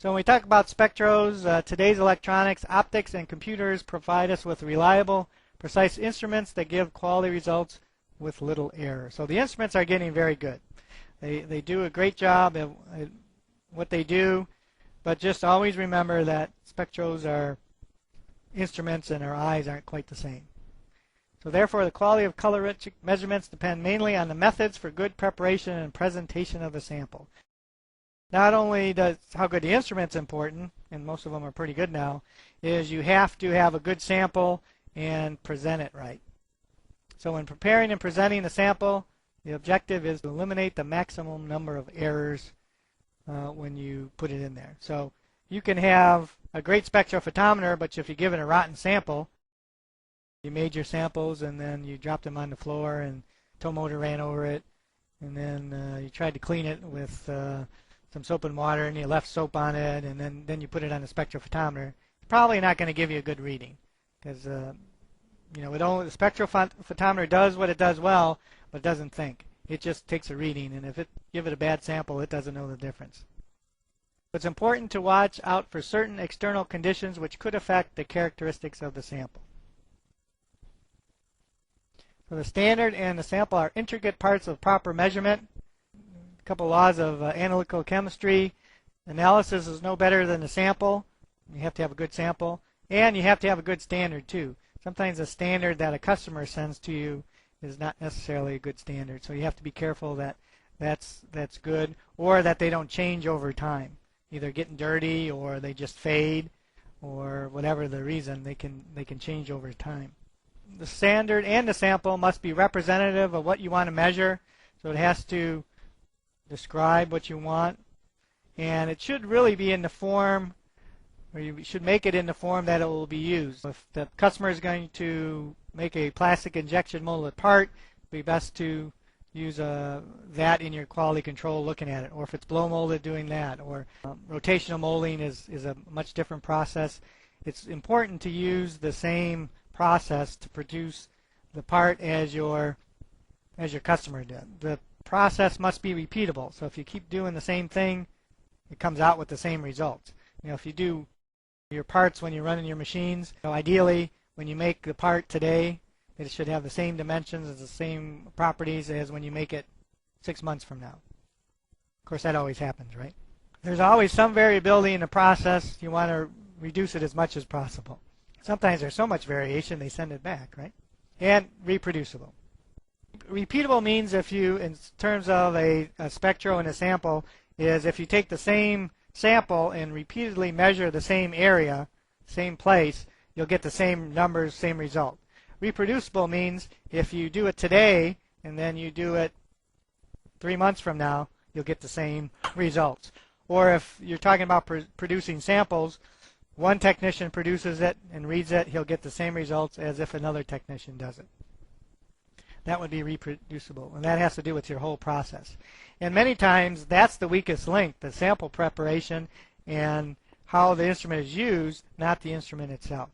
So when we talk about spectros, today's electronics, optics, and computers provide us with reliable, precise instruments that give quality results with little error. So the instruments are getting very good. They do a great job at what they do, but just always remember that spectros are instruments and our eyes aren't quite the same. So therefore, the quality of colorimetric measurements depend mainly on the methods for good preparation and presentation of the sample. Not only does how good the instrument's important, and most of them are pretty good now, is you have to have a good sample and present it right. So when preparing and presenting a sample, the objective is to eliminate the maximum number of errors when you put it in there. So you can have a great spectrophotometer, but if you give it a rotten sample, you made your samples and then you dropped them on the floor and tow motor ran over it, and then you tried to clean it with some soap and water and you left soap on it, and then you put it on the spectrophotometer, it's probably not going to give you a good reading, because the spectrophotometer does what it does well, but it doesn't think. It just takes a reading, and if it give it a bad sample, it doesn't know the difference. It's important to watch out for certain external conditions which could affect the characteristics of the sample. So the standard and the sample are intricate parts of proper measurement. A couple laws of analytical chemistry. Analysis is no better than the sample. You have to have a good sample, and you have to have a good standard too. Sometimes the standard that a customer sends to you is not necessarily a good standard, so you have to be careful that that's good, or that they don't change over time, either getting dirty or they just fade, or whatever the reason, they can change over time. The standard and the sample must be representative of what you want to measure, so it has to describe what you want, and it should really be in the form, or you should make it in the form that it will be used. If the customer is going to make a plastic injection molded part, it would be best to use that in your quality control looking at it, or if it's blow molded, doing that, or rotational molding is a much different process. It's important to use the same process to produce the part as your customer did. The process must be repeatable, so if you keep doing the same thing, it comes out with the same results. If you do your parts when you're running your machines, ideally when you make the part today, it should have the same dimensions and the same properties as when you make it 6 months from now. Of course, that always happens, right? There's always some variability in the process. You want to reduce it as much as possible. Sometimes there's so much variation they send it back, right? And reproducible. Repeatable means, if you, in terms of a spectro and a sample, is if you take the same sample and repeatedly measure the same area, same place, you'll get the same numbers, same result. Reproducible means if you do it today and then you do it 3 months from now, you'll get the same results. Or if you're talking about producing samples, one technician produces it and reads it, he'll get the same results as if another technician does it. That would be reproducible, and that has to do with your whole process. And many times that's the weakest link, the sample preparation and how the instrument is used, not the instrument itself.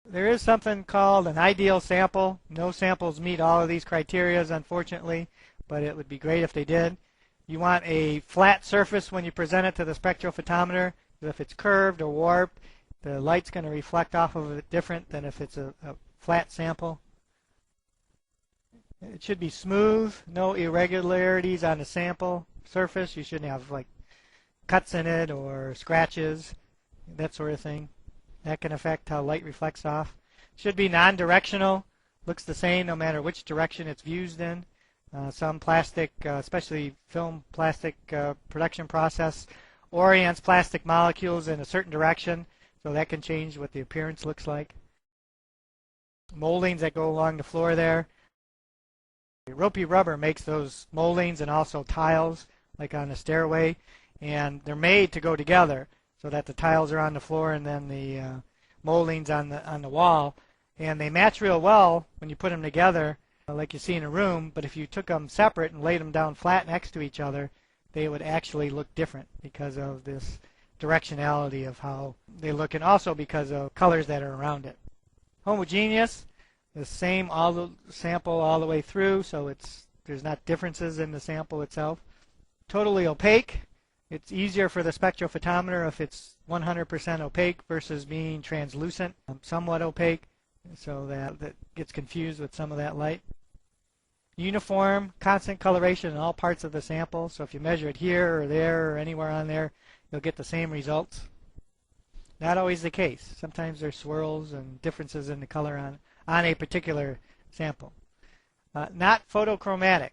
There is something called an ideal sample. No samples meet all of these criteria, unfortunately, but it would be great if they did. You want a flat surface when you present it to the spectrophotometer. If it's curved or warped, the light's going to reflect off of it different than if it's a flat sample. It should be smooth, no irregularities on the sample surface. You shouldn't have like cuts in it or scratches, that sort of thing. That can affect how light reflects off. Should be non-directional, looks the same no matter which direction it's used in. Some plastic, especially film plastic production process, orients plastic molecules in a certain direction, so that can change what the appearance looks like. Moldings that go along the floor there. Ropey Rubber makes those moldings and also tiles, like on a stairway, and they're made to go together so that the tiles are on the floor and then the moldings on the wall, and they match real well when you put them together, like you see in a room. But if you took them separate and laid them down flat next to each other, they would actually look different because of this directionality of how they look, and also because of colors that are around it. Homogeneous, the same sample all the way through, so there's not differences in the sample itself. Totally opaque, It's easier for the spectrophotometer if it's 100% opaque versus being translucent, somewhat opaque, so that gets confused with some of that light. Uniform, constant coloration in all parts of the sample, so if you measure it here or there or anywhere on there, you'll get the same results. Not always the case. Sometimes there's swirls and differences in the color on a particular sample. Not photochromatic,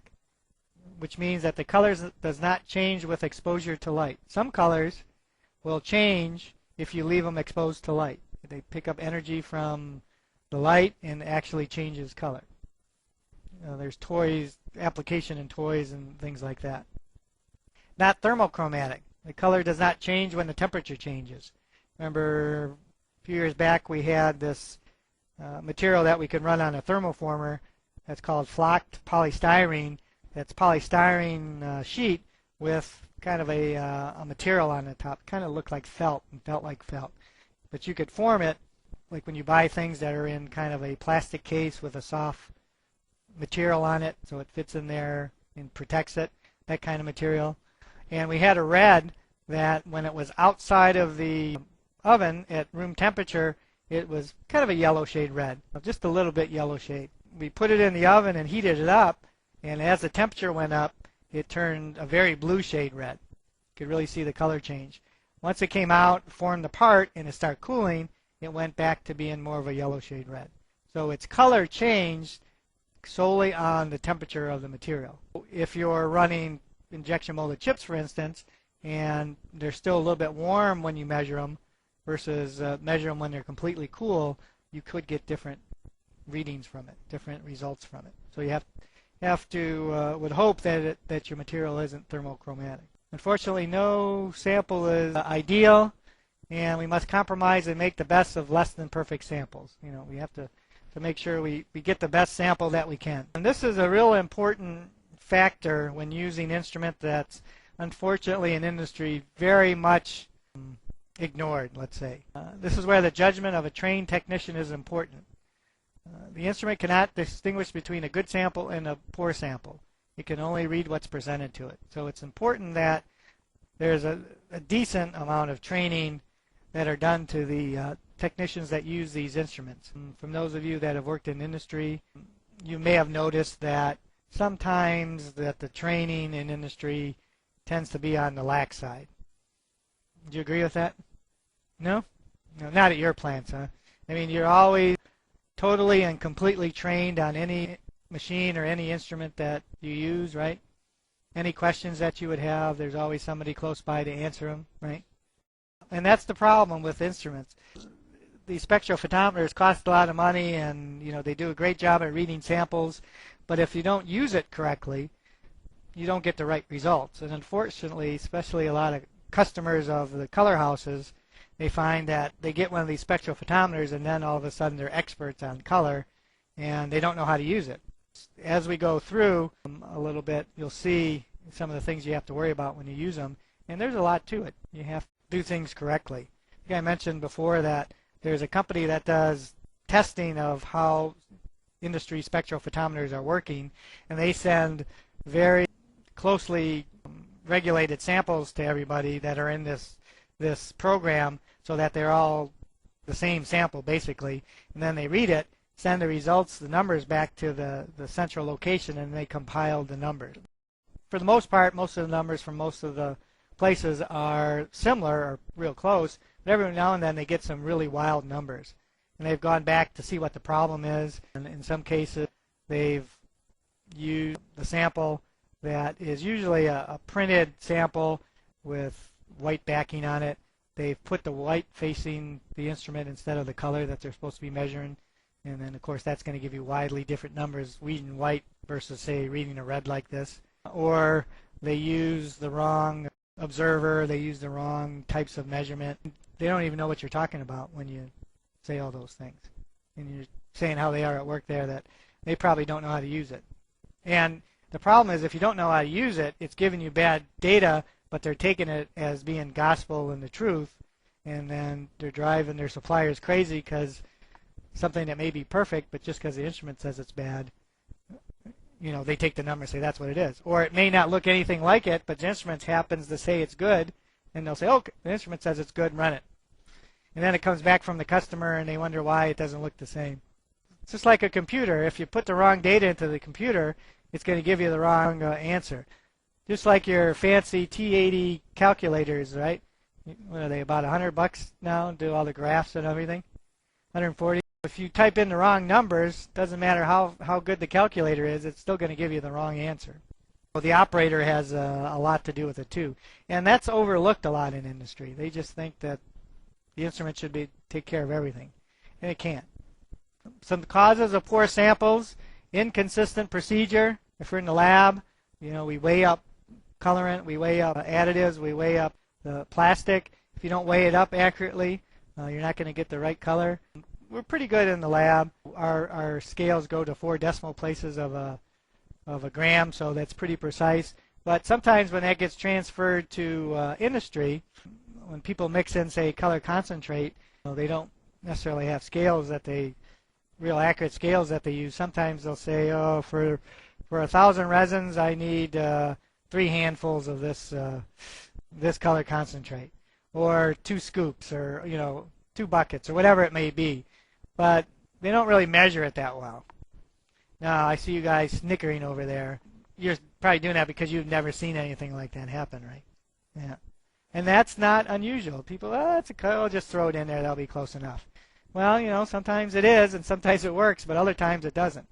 which means that the colors does not change with exposure to light. Some colors will change if you leave them exposed to light. They pick up energy from the light and actually changes color. There's toys, application in toys and things like that. Not thermochromatic. The color does not change when the temperature changes. Remember, a few years back we had this material that we could run on a thermoformer that's called flocked polystyrene. That's polystyrene sheet with kind of a material on the top. Kind of looked like felt and felt like felt. But you could form it like when you buy things that are in kind of a plastic case with a soft material on it, so it fits in there and protects it, that kind of material. And we had a red that when it was outside of the oven at room temperature, it was kind of a yellow shade red, just a little bit yellow shade. We put it in the oven and heated it up, and as the temperature went up, it turned a very blue shade red. You could really see the color change. Once it came out, formed apart, and it started cooling, it went back to being more of a yellow shade red. So its color changed solely on the temperature of the material. If you're running injection molded chips, for instance, and they're still a little bit warm when you measure them versus measure them when they're completely cool, you could get different readings from it, different results from it. So you have to would hope that your material isn't thermochromatic. Unfortunately, no sample is ideal, and we must compromise and make the best of less than perfect samples. You know, we have to make sure we get the best sample that we can. And this is a real important factor when using instrument that's unfortunately in industry very much ignored, let's say. This is where the judgment of a trained technician is important. The instrument cannot distinguish between a good sample and a poor sample. It can only read what's presented to it. So it's important that there's a decent amount of training that are done to the technicians that use these instruments. And from those of you that have worked in industry, you may have noticed that sometimes that the training in industry tends to be on the lax side. Do you agree with that? No? No, not at your plants, huh? I mean, you're always totally and completely trained on any machine or any instrument that you use, right? Any questions that you would have, there's always somebody close by to answer them, right? And that's the problem with instruments. These spectrophotometers cost a lot of money, and you know they do a great job at reading samples, but if you don't use it correctly, you don't get the right results. And unfortunately, especially a lot of customers of the color houses, they find that they get one of these spectrophotometers and then all of a sudden they're experts on color and they don't know how to use it. As we go through a little bit, you'll see some of the things you have to worry about when you use them, and there's a lot to it. You have to do things correctly. I think I mentioned before that there's a company that does testing of how industry spectrophotometers are working, and they send very closely regulated samples to everybody that are in this program so that they're all the same sample basically, and then they read it, send the results, the numbers back to the central location, and they compile the numbers. For the most part, most of the numbers from most of the places are similar or real close, but every now and then they get some really wild numbers. And they've gone back to see what the problem is, and in some cases they've used the sample that is usually a printed sample with white backing on it. They've put the white facing the instrument instead of the color that they're supposed to be measuring, and then of course that's going to give you widely different numbers reading white versus say reading a red like this. Or they use the wrong observer, they use the wrong types of measurement. They don't even know what you're talking about when you say all those things. And you're saying how they are at work there, that they probably don't know how to use it. And the problem is if you don't know how to use it, it's giving you bad data, but they're taking it as being gospel and the truth, and then they're driving their suppliers crazy because something that may be perfect, but just because the instrument says it's bad, they take the number and say that's what it is. Or it may not look anything like it, but the instrument happens to say it's good, and they'll say, oh, the instrument says it's good, run it. And then it comes back from the customer, and they wonder why it doesn't look the same. It's just like a computer. If you put the wrong data into the computer, it's going to give you the wrong answer. Just like your fancy T80 calculators, right? What are they, about $100 now? Do all the graphs and everything? 140. If you type in the wrong numbers, doesn't matter how good the calculator is, it's still going to give you the wrong answer. So the operator has a lot to do with it too. And that's overlooked a lot in industry. They just think that the instrument should take care of everything. And it can't. Some causes of poor samples: inconsistent procedure. If we're in the lab, we weigh up colorant, we weigh up additives, we weigh up the plastic. If you don't weigh it up accurately, you're not going to get the right color. We're pretty good in the lab. Our scales go to 4 decimal places of a gram, so that's pretty precise. But sometimes when that gets transferred to industry, when people mix in, say, color concentrate, they don't necessarily have scales real accurate scales that they use. Sometimes they'll say, oh, for 1,000 resins, I need 3 handfuls of this color concentrate, or 2 scoops, or 2 buckets, or whatever it may be. But they don't really measure it that well. Now, I see you guys snickering over there. You're probably doing that because you've never seen anything like that happen, right? Yeah. And that's not unusual. People, it's a color, just throw it in there, that'll be close enough. Well, sometimes it is, and sometimes it works, but other times it doesn't.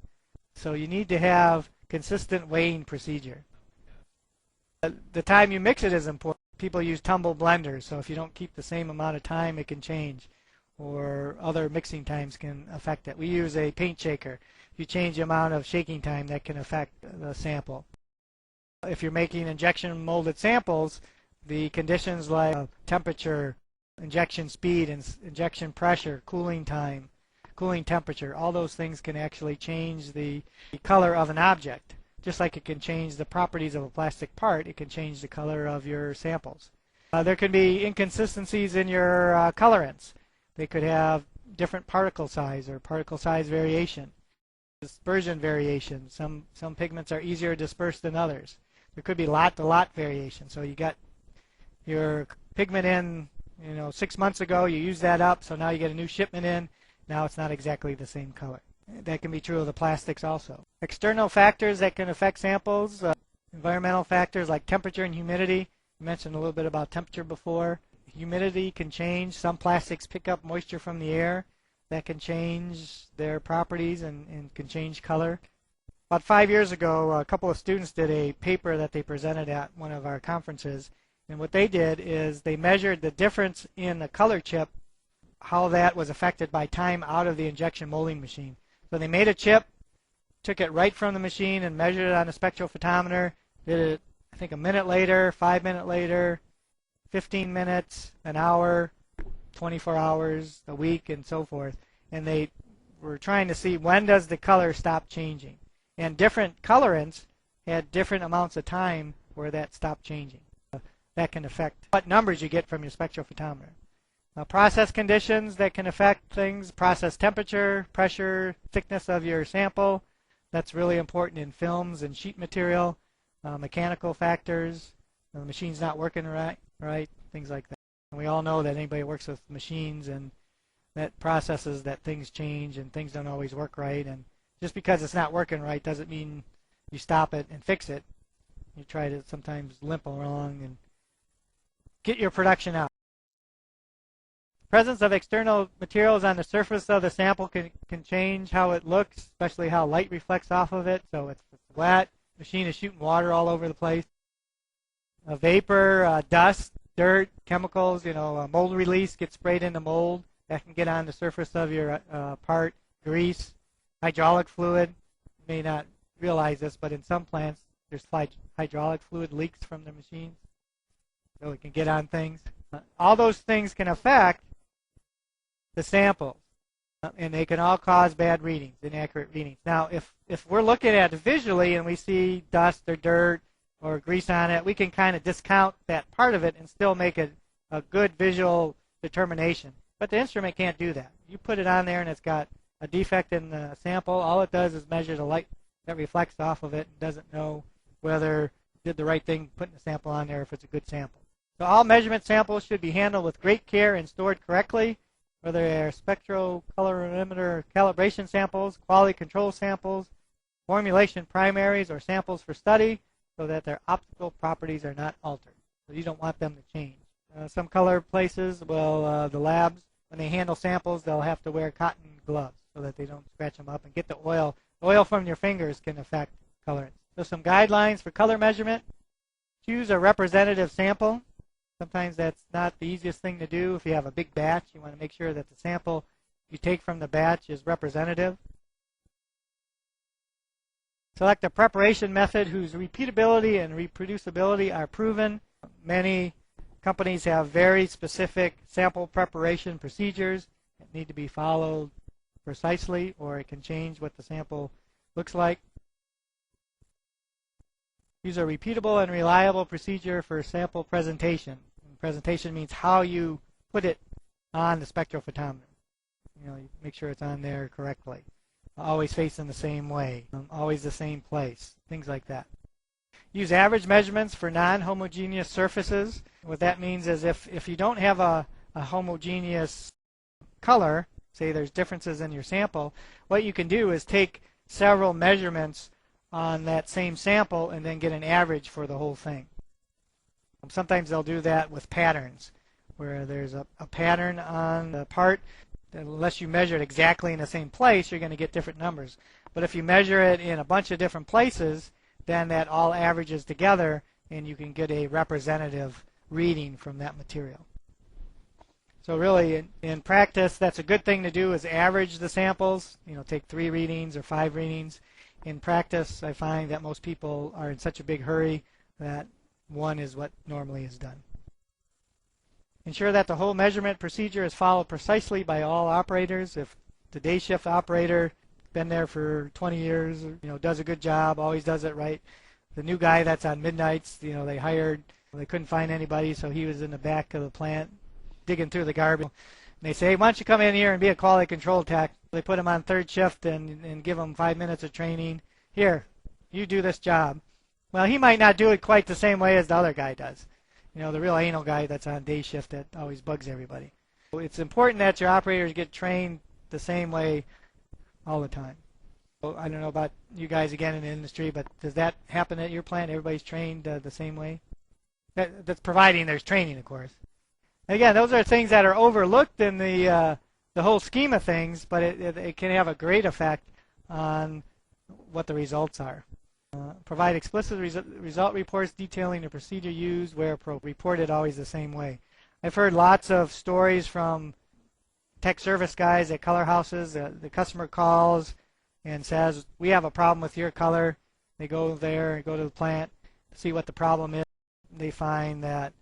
So you need to have consistent weighing procedure. The time you mix it is important. People use tumble blenders, so if you don't keep the same amount of time, it can change. Or other mixing times can affect it. We use a paint shaker. If you change the amount of shaking time, that can affect the sample. If you're making injection molded samples, the conditions like temperature, injection speed, and injection pressure, cooling time, cooling temperature, all those things can actually change the color of an object. Just like it can change the properties of a plastic part, it can change the color of your samples. There can be inconsistencies in your colorants. They could have different particle size or particle size variation, dispersion variation. Some pigments are easier dispersed than others. There could be lot-to-lot variation. So you got your pigment in 6 months ago, you used that up, so now you get a new shipment in. Now it's not exactly the same color. That can be true of the plastics also. External factors that can affect samples, environmental factors like temperature and humidity. I mentioned a little bit about temperature before. Humidity can change. Some plastics pick up moisture from the air. That can change their properties and can change color. About 5 years ago, a couple of students did a paper that they presented at one of our conferences. And what they did is they measured the difference in the color chip, how that was affected by time out of the injection molding machine. So they made a chip, took it right from the machine and measured it on a spectrophotometer, did it, I think, a minute later, 5 minutes later, 15 minutes, an hour, 24 hours, a week, and so forth. And they were trying to see when does the color stop changing. And different colorants had different amounts of time where that stopped changing. That can affect what numbers you get from your spectrophotometer. Process conditions that can affect things: process temperature, pressure, thickness of your sample. That's really important in films and sheet material. Mechanical factors, the machine's not working right, things like that. And we all know that anybody who works with machines and that processes that things change and things don't always work right. And just because it's not working right doesn't mean you stop it and fix it. You try to sometimes limp along and get your production out. Presence of external materials on the surface of the sample can change how it looks, especially how light reflects off of it. So if it's wet, the machine is shooting water all over the place. A vapor, dust, dirt, chemicals, mold release gets sprayed into mold. That can get on the surface of your part. Grease, hydraulic fluid. You may not realize this, but in some plants, there's hydraulic fluid leaks from the machines. So it can get on things. All those things can affect the samples, and they can all cause bad readings, inaccurate readings. Now, if we're looking at it visually and we see dust or dirt or grease on it, we can kind of discount that part of it and still make a good visual determination. But the instrument can't do that. You put it on there and it's got a defect in the sample. All it does is measure the light that reflects off of it and doesn't know whether you did the right thing putting the sample on there if it's a good sample. So all measurement samples should be handled with great care and stored correctly, whether they are spectropolarimeter calibration samples, quality control samples, formulation primaries, or samples for study, so that their optical properties are not altered. So you don't want them to change. Some color places, well, the labs, when they handle samples, they'll have to wear cotton gloves so that they don't scratch them up and get the oil. The oil from your fingers can affect colorants. So some guidelines for color measurement. Choose a representative sample. Sometimes that's not the easiest thing to do. If you have a big batch, you want to make sure that the sample you take from the batch is representative. Select a preparation method whose repeatability and reproducibility are proven. Many companies have very specific sample preparation procedures that need to be followed precisely, or it can change what the sample looks like. Use a repeatable and reliable procedure for sample presentation. And presentation means how you put it on the spectrophotometer. You make sure it's on there correctly. Always facing the same way, always the same place, things like that. Use average measurements for non-homogeneous surfaces. What that means is if you don't have a homogeneous color, say there's differences in your sample, what you can do is take several measurements on that same sample and then get an average for the whole thing. Sometimes they'll do that with patterns, where there's a pattern on the part. Unless you measure it exactly in the same place, you're going to get different numbers. But if you measure it in a bunch of different places, then that all averages together, and you can get a representative reading from that material. So really, in practice, that's a good thing to do, is average the samples. Take 3 readings or 5 readings. In practice, I find that most people are in such a big hurry that 1 is what normally is done. Ensure that the whole measurement procedure is followed precisely by all operators. If the day shift operator, been there for 20 years, does a good job, always does it right. The new guy that's on midnights, they hired, they couldn't find anybody, so he was in the back of the plant digging through the garbage. And they say, hey, why don't you come in here and be a quality control tech? They put him on 3rd shift and give him 5 minutes of training. Here, you do this job. Well, he might not do it quite the same way as the other guy does. The real anal guy that's on day shift that always bugs everybody. So it's important that your operators get trained the same way all the time. So I don't know about you guys again in the industry, but does that happen at your plant? Everybody's trained the same way? That's providing there's training, of course. Again, those are things that are overlooked in the whole scheme of things, but it can have a great effect on what the results are. Provide explicit result reports detailing the procedure used where reported always the same way. I've heard lots of stories from tech service guys at color houses. The customer calls and says, we have a problem with your color. They go there and go to the plant to see what the problem is. They find that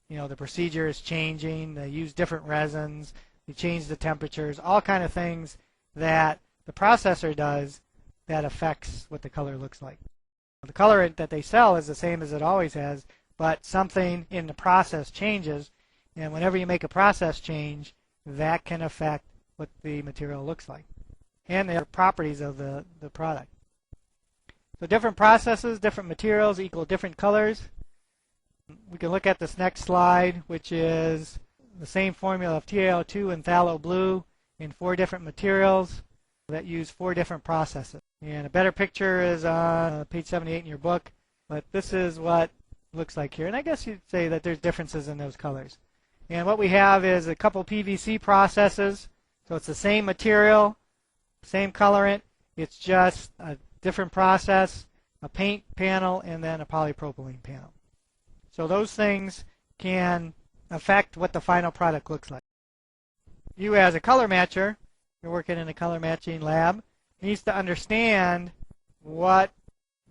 the procedure is changing. They use different resins. They change the temperatures, all kind of things that the processor does that affects what the color looks like. The color that they sell is the same as it always has, but something in the process changes, and whenever you make a process change, that can affect what the material looks like and the properties of the product. So different processes, different materials equal different colors. We can look at this next slide, which is the same formula of TiO2 and phthalo blue in 4 different materials that use 4 different processes. And a better picture is on page 78 in your book, but this is what it looks like here. And I guess you'd say that there's differences in those colors. And what we have is a couple PVC processes. So it's the same material, same colorant. It's just a different process, a paint panel, and then a polypropylene panel. So those things can affect what the final product looks like. You as a color matcher, you're working in a color matching lab, needs to understand what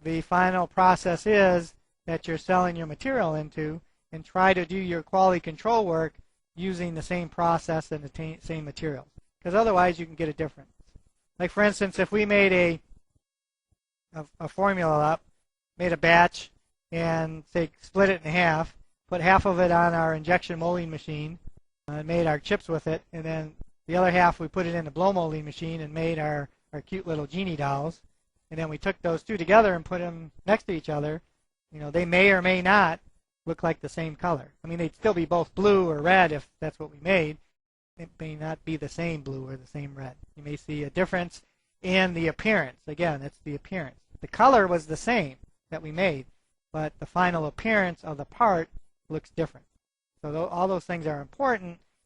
the final process is that you're selling your material into and try to do your quality control work using the same process and the same materials. Because otherwise you can get a difference. Like for instance, if we made a formula up, made a batch, and say split it in half, put half of it on our injection molding machine, and made our chips with it, and then the other half we put it in the blow molding machine and made our cute little genie dolls. and then we took those two together and put them next to each other, they may or may not look like the same color. I mean, they'd still be both blue or red if that's what we made. It may not be the same blue or the same red. You may see a difference in the appearance. Again, it's the appearance. The color was the same that we made, but the final appearance of the part looks different. So all those things are important